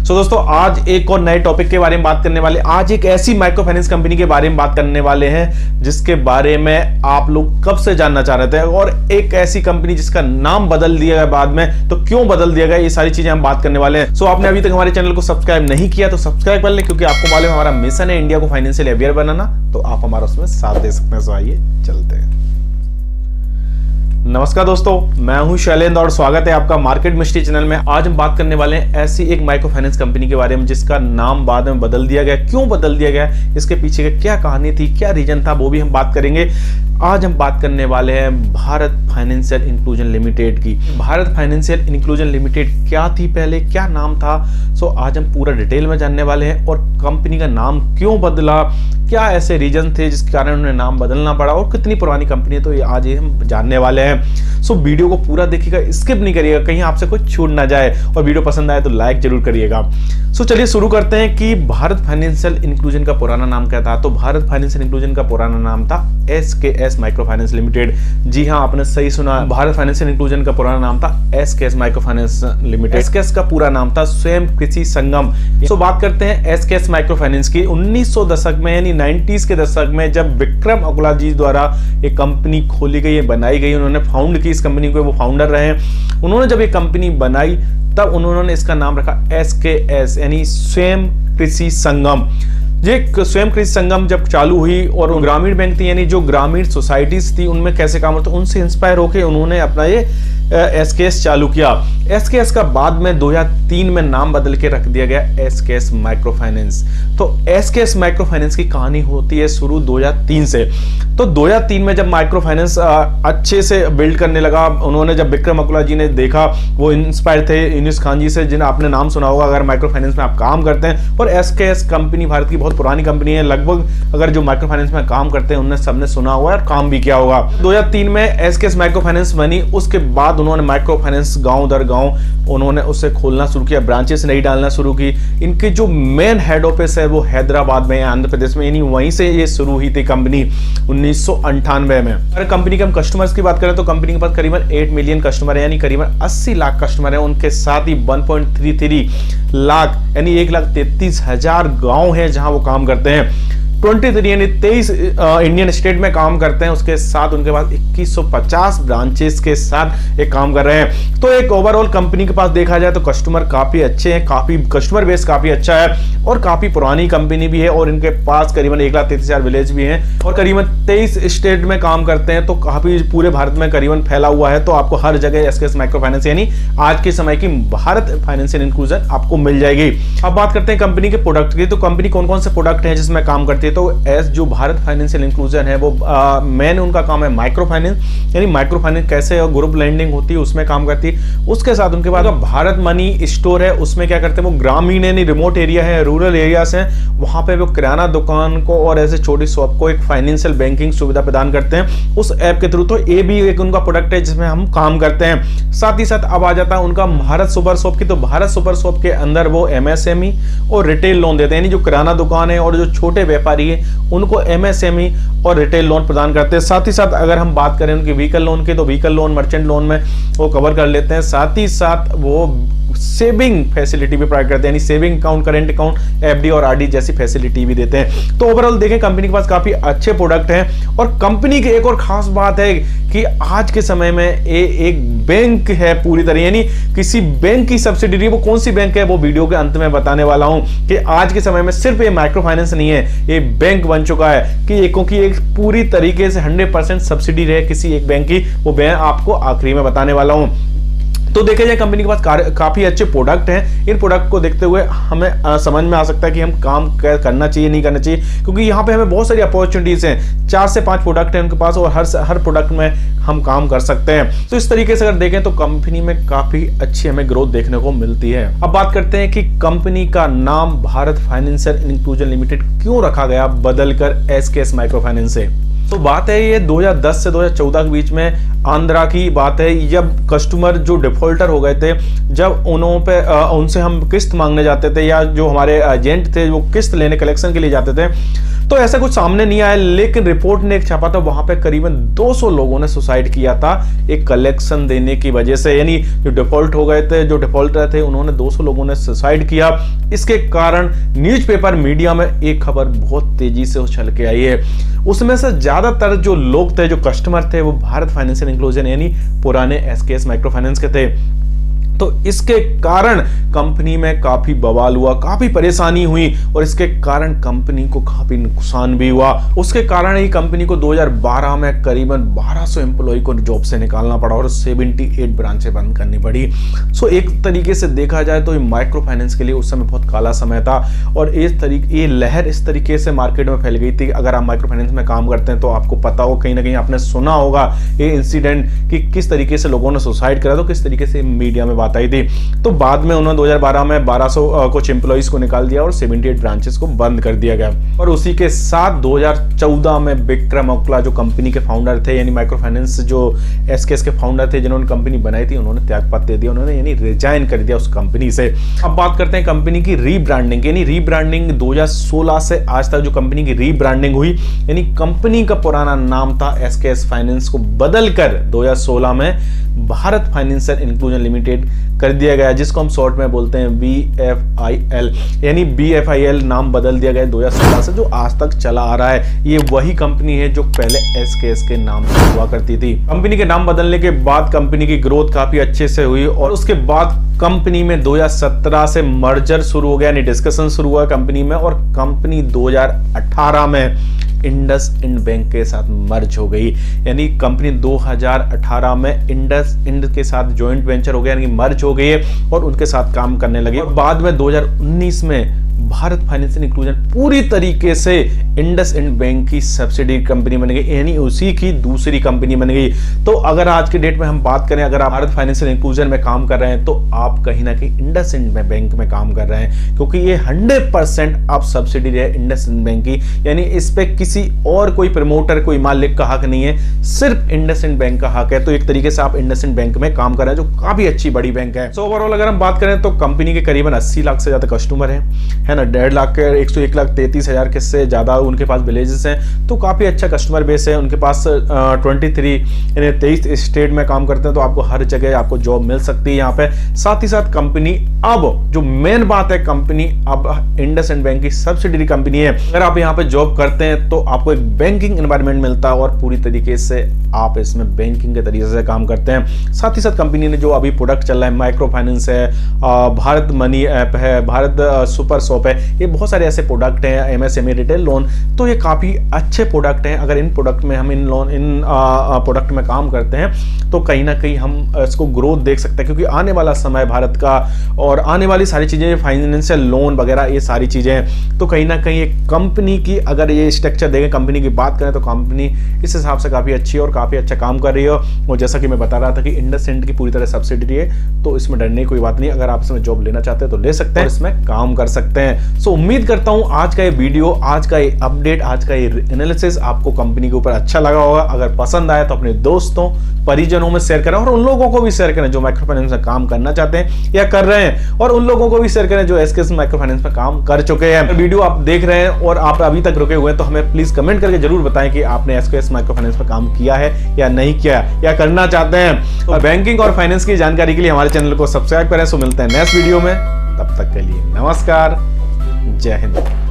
सो दोस्तों आज एक और नए टॉपिक के बारे में बात करने वाले। आज एक ऐसी माइक्रो फाइनेंस कंपनी के बारे में बात करने वाले हैं जिसके बारे में आप लोग कब से जानना चाह रहे थे, और एक ऐसी कंपनी जिसका नाम बदल दिया गया बाद में, तो क्यों बदल दिया गया, ये सारी चीजें हम बात करने वाले हैं। सो आपने अभी तक हमारे चैनल को सब्सक्राइब नहीं किया तो सब्सक्राइब कर लें, क्योंकि आपको मालूम है हमारा मिशन है इंडिया को फाइनेंशियल अवेयर बनाना, तो आप हमारा उसमें साथ दे सकते हैं। सो आइए चलते हैं। नमस्कार दोस्तों, मैं हूं शैलेंद्र और स्वागत है आपका मार्केट मिस्ट्री चैनल में। आज हम बात करने वाले हैं ऐसी एक माइक्रो फाइनेंस कंपनी के बारे में जिसका नाम बाद में बदल दिया गया। क्यों बदल दिया गया, इसके पीछे क्या कहानी थी, क्या रीजन था, वो भी हम बात करेंगे। आज हम बात करने वाले हैं भारत फाइनेंशियल इंक्लूजन लिमिटेड की। भारत फाइनेंशियल इंक्लूजन लिमिटेड क्या थी पहले, क्या नाम था, सो आज हम पूरा डिटेल में जानने वाले हैं। और कंपनी का नाम क्यों बदला, क्या ऐसे रीजन थे जिसके कारण उन्हें नाम बदलना पड़ा, और कितनी पुरानी कंपनी है, तो ये आज हम जानने वाले हैं। सो वीडियो को पूरा देखिएगा, स्किप नहीं करिएगा, कहीं आपसे कुछ छूट ना जाए, और वीडियो पसंद आए तो लाइक जरूर करिएगा। सो चलिए शुरू करते हैं कि भारत फाइनेंशियल इंक्लूजन का पुराना नाम क्या था। तो भारत फाइनेंशियल इंक्लूजन का पुराना नाम था SKS माइक्रो फाइनेंस लिमिटेड। जी हाँ, आपने सही सुना, भारत फाइनेंशियल इंक्लूजन का पुराना नाम था SKS micro finance limited. SKS का पूरा नाम था स्वयं कृषि संगम। सो बात करते हैं SKS माइक्रो फाइनेंस की। 1900 दशक में यानी 90s के दशक में जब विक्रम अकुला जी द्वारा एक कंपनी खोली गई, बनाई गई, उन्होंने फाउंड की इस कंपनी को, वो फाउंडर रहे। उन्होंने जब ये कंपनी बनाई तब उन्होंने इसका नाम रखा SKS यानी स्वयं कृषि संगम। ये स्वयं कृषि संगम जब चालू हुई, और ग्रामीण बैंक थी यानी जो ग्रामीण सोसाइटीज थी उनमें कैसे काम होता, उनसे इंस्पायर होकर उन्होंने अपना ये SKS चालू किया। SKS का बाद में 2003 में नाम बदल के रख दिया गया SKS माइक्रो फाइनेंस। तो SKS माइक्रो फाइनेंस की कहानी होती है शुरू 2003 से। तो 2003 में जब माइक्रो फाइनेंस अच्छे से बिल्ड करने लगा, उन्होंने जब विक्रम अकुला जी ने देखा, वो इंस्पायर थे यूनुस खान जी से, जिन्हें आपने नाम सुना होगा अगर माइक्रो फाइनेंस में आप काम करते हैं। और SKS कंपनी भारत की बहुत पुरानी कंपनी है, लगभग अगर जो माइक्रो फाइनेंस में काम करते हैं उन्हें सबने सुना हुआ है और काम भी किया होगा। 2003 में SKS माइक्रो फाइनेंस बनी। उसके बाद उन्होंने माइक्रो फाइनेंस गांव दर गांव उन्होंने उसे खोलना शुरू किया, ब्रांचेस नहीं डालना शुरू की। इनके जो मेन हेड ऑफिस है वो हैदराबाद में, आंध्र प्रदेश में, यानी वहीं से ये शुरू हुई थी कंपनी 1998 में। अगर कंपनी के हम कस्टमर्स की बात करें तो कंपनी के पास करीबन 8 मिलियन कस्टमर है, यानी करीबन 80 लाख कस्टमर है। उनके साथ ही 1.33 लाख यानी 1,33,000 गांव है जहां वो काम करते हैं। 23 यानी 23 इंडियन स्टेट में काम करते हैं। उसके साथ उनके पास 2150 ब्रांचेस के साथ एक काम कर रहे हैं। तो एक ओवरऑल कंपनी के पास देखा जाए तो कस्टमर काफी अच्छे हैं, काफी कस्टमर बेस काफी अच्छा है, और काफी पुरानी कंपनी भी है। और इनके पास करीबन 1,33,000 विलेज भी हैं, और करीबन 23 स्टेट में काम करते हैं। तो काफी पूरे भारत में करीबन फैला हुआ है। तो आपको हर जगह SKS माइक्रो फाइनेंस यानी आज के समय की भारत फाइनेंशियल इंक्लूजन आपको मिल जाएगी। अब बात करते हैं कंपनी के प्रोडक्ट की। तो कंपनी कौन कौन से प्रोडक्ट हैं जिसमें काम करती है। तो जो भारत फाइनेंशियल इंक्लूजन है वो मेन उनका काम है माइक्रो फाइनेंस, यानी माइक्रो फाइनेंस कैसे ग्रुप लैंडिंग होती है उसमें काम करती है। उसके साथ उनके बाद भारत मनी स्टोर है, उसमें क्या करते हैं वो ग्रामीण यानी रिमोट एरिया है, रूरल एरियाज हैं, वहां पे वो किराना दुकान को और ऐसे छोटी शॉप को एक फाइनेंशियल बैंकिंग सुविधा प्रदान करते हैं उस ऐप के थ्रू। तो ये भी एक उनका प्रोडक्ट है जिसमें हम काम करते हैं। साथ ही साथ अब आ जाता है उनका भारत सुपर शॉप की। तो भारत सुपर शॉप के अंदर वो MSME और रिटेल लोन देते हैं, यानी जो किराना दुकान है और जो छोटे व्यापारी है उनको MSME और रिटेल लोन प्रदान करते हैं। साथ ही साथ अगर हम बात करें उनकी व्हीकल लोन की, तो व्हीकल लोन मर्चेंट लोन में वो कवर कर लेते हैं। साथ ही साथ वो सेविंग फैसिलिटी भी प्रोवाइड करते हैं, यानी saving account, current account, FD और RD जैसी फैसिलिटी भी देते हैं। तो ओवरऑल देखें कंपनी के पास काफी अच्छे प्रोडक्ट हैं। और कंपनी की एक और खास बात है कि आज के समय में एक बैंक है पूरी तरह, यानी किसी बैंक की सब्सिडरी, वो कौन सी बैंक है वो वीडियो के अंत में बताने वाला हूं। कि आज के समय में सिर्फ ये माइक्रो फाइनेंस नहीं है, ये बैंक बन चुका है कि एक पूरी तरीके से 100% सब्सिडी रहे किसी एक बैंक की, वो मैं आपको आखिरी में बताने वाला हूं। तो देखा जाए कंपनी के पास काफी अच्छे प्रोडक्ट हैं। इन प्रोडक्ट को देखते हुए हमें समझ में आ सकता है कि हम काम करना चाहिए नहीं करना चाहिए, क्योंकि यहाँ पे हमें बहुत सारी अपॉर्चुनिटीज हैं। 4 से 5 प्रोडक्ट हैं उनके पास, और हर प्रोडक्ट में हम काम कर सकते हैं। तो इस तरीके से अगर देखें तो कंपनी में काफी अच्छी हमें ग्रोथ देखने को मिलती है। अब बात करते हैं कि कंपनी का नाम भारत फाइनेंशियल इंक्लूजन लिमिटेड क्यों रखा गया बदलकर SKS माइक्रो फाइनेंस से। तो बात है ये 2010 से 2014 के बीच में आंध्रा की बात है, जब कस्टमर जो डिफॉल्टर हो गए थे, जब उनसे हम किस्त मांगने जाते थे या जो हमारे एजेंट थे वो किस्त लेने कलेक्शन के लिए जाते थे, तो ऐसा कुछ सामने नहीं आया। लेकिन रिपोर्ट ने एक छापा था, वहां पे करीबन 200 लोगों ने सुसाइड किया था एक कलेक्शन देने की वजह से। यानी जो डिफॉल्ट हो गए थे, जो डिफॉल्टर थे, उन्होंने 200 लोगों ने सुसाइड किया। इसके कारण न्यूज़पेपर मीडिया में एक खबर बहुत तेजी से उछल के आई है। उसमें से ज्यादातर जो लोग थे, जो कस्टमर थे, वो भारत फाइनेंशियल इंक्लूजन यानी पुराने एसकेएस माइक्रो फाइनेंस के थे। तो इसके कारण कंपनी में काफी बवाल हुआ, काफी परेशानी हुई और इसके कारण कंपनी को काफी नुकसान भी हुआ। उसके कारण ही कंपनी को 2012 में करीबन 1200 एम्प्लॉय को जॉब से निकालना पड़ा और 78 ब्रांचें बंद करनी पड़ी। सो एक तरीके से देखा जाए तो ये माइक्रो फाइनेंस के लिए उस समय बहुत काला समय था और ये लहर इस तरीके से मार्केट में फैल गई थी। अगर आप माइक्रो फाइनेंस में काम करते हैं तो आपको पता हो, कहीं ना कहीं आपने सुना होगा ये इंसिडेंट कि किस तरीके से लोगों ने सुसाइड करा, तो किस तरीके से मीडिया में आई थी। तो बाद में उन्होंने 2012 में 1200 कुछ एम्प्लॉइज को निकाल दिया और 78 ब्रांचेस को बंद कर दिया गया। और उसी के साथ 2014 में विक्रम ओकला जो कंपनी के फाउंडर थे, यानी माइक्रो फाइनेंस जो एसकेएस के फाउंडर थे, जिन्होंने कंपनी बनाई थी, उन्होंने त्यागपत्र दे दिया, उन्होंने यानी रिजाइन कर दिया उस कंपनी से। अब बात करते हैं कंपनी की रीब्रांडिंग, यानी रीब्रांडिंग 2016 से आज तक जो कंपनी की रीब्रांडिंग हुई, यानी कंपनी का पुराना नाम था एसकेएस फाइनेंस को बदलकर 2016 में भारत फाइनेंशियल इंक्लूजन लिमिटेड कर दिया गया, जिसको हम शॉर्ट में बोलते हैं BFIL, यानी BFIL नाम बदल दिया गया 2016 से, जो आज तक चला आ रहा है। ये वही कंपनी है जो पहले एसकेएस के नाम से हुआ करती थी। कंपनी के नाम बदलने के बाद कंपनी की ग्रोथ काफी अच्छे से हुई और उसके बाद कंपनी में 2017 से मर्जर शुरू हो गया, यानी डिस्कशन शुरू हुआ कंपनी में, और कंपनी 2018 में इंडसइंड बैंक के साथ मर्ज हो गई। यानी कंपनी 2018 में इंडसइंड के साथ जॉइंट वेंचर हो गया, यानी मर्ज हो गई है और उनके साथ काम करने लगी। और बाद में 2019 में भारत फाइनेंशियल इंक्लूजन पूरी तरीके से इंडसइंड बैंक की सब्सिडी कंपनी बन गई, यानी उसी की दूसरी कंपनी बन गई। तो अगर आज के डेट में हम बात करें, अगर आप भारत फाइनेंशियल इंक्लूजन में काम कर रहे हैं तो आप कहीं ना कहीं इंडसइंड बैंक में काम कर रहे हैं, क्योंकि ये 100% आप सब्सिडी है इंडसइंड बैंक की। यानी इस पे किसी और कोई प्रमोटर, कोई मालिक का हक नहीं है, सिर्फ इंडसइंड बैंक का हक है। तो एक तरीके से आप इंडसइंड बैंक में काम कर रहे हैं, जो काफी अच्छी बड़ी बैंक है। सो ओवरऑल अगर हम बात करें तो कंपनी के करीबन 80 लाख से ज्यादा कस्टमर है ना, 1.5 लाख के 1,33,000 के से ज्यादा उनके पास विलेजेस हैं, तो काफी अच्छा कस्टमर बेस है उनके पास। 23 स्टेट में काम करते हैं, तो आपको हर जगह आपको जॉब मिल सकती है यहाँ पे। साथ ही साथ कंपनी, अब जो मेन बात है, कंपनी अब इंडसइंड बैंक की सब्सिडरी कंपनी है। अगर आप यहाँ पे जॉब करते हैं तो आपको एक बैंकिंग एनवायरनमेंट मिलता है और पूरी तरीके से आप इसमें बैंकिंग के तरीके से काम करते हैं। साथ ही साथ कंपनी ने जो अभी प्रोडक्ट चल रहा है, माइक्रो फाइनेंस है, भारत मनी ऐप है, भारत सुपर शॉप है, ये बहुत सारे ऐसे प्रोडक्ट हैं, MSME रिटेल लोन, तो ये काफी अच्छे प्रोडक्ट हैं। अगर इन प्रोडक्ट में हम इन प्रोडक्ट में काम करते हैं तो कहीं ना कहीं हम इसको ग्रोथ देख सकते हैं, क्योंकि आने वाला समय भारत का और आने वाली सारी चीजें, फाइनेंशियल लोन वगैरह, ये सारी चीजें हैं। तो कहीं ना कहीं एक कंपनी की अगर ये स्ट्रक्चर देखें, कंपनी की बात करें, तो कंपनी इस हिसाब से काफी अच्छी है और काफी अच्छा काम कर रही है। और जैसा कि मैं बता रहा था कि इंडसइंड की पूरी तरह सब्सिडी है, तो इसमें डरने की कोई बात नहीं। अगर आप इसमें जॉब लेना चाहते हैं तो ले सकते हैं, इसमें काम कर सकते हैं। सो उम्मीद करता हूं आज का ये वीडियो, आज का ये अपडेट, आज का ये एनालिसिस आपको कंपनी के ऊपर अच्छा लगा होगा। अगर पसंद आया तो अपने दोस्तों, परिजनों में शेयर करें और उन लोगों को भी शेयर करें जो माइक्रो फाइनेंस में काम करना चाहते हैं या कर रहे हैं, और उन लोगों को भी शेयर करें जो एसकेएस माइक्रो फाइनेंस में काम कर चुके हैं। वीडियो आप देख रहे हैं और आप अभी तक रुके हुए हैं तो हमें प्लीज कमेंट करके जरूर बताएं कि आपने एसकेएस माइक्रो फाइनेंस में काम किया है या नहीं किया या करना चाहते हैं। तो बैंकिंग और फाइनेंस की जानकारी के लिए हमारे चैनल को सब्सक्राइब करें। सो मिलते हैं नेक्स्ट वीडियो में, तब तक के लिए नमस्कार, जय हिंद।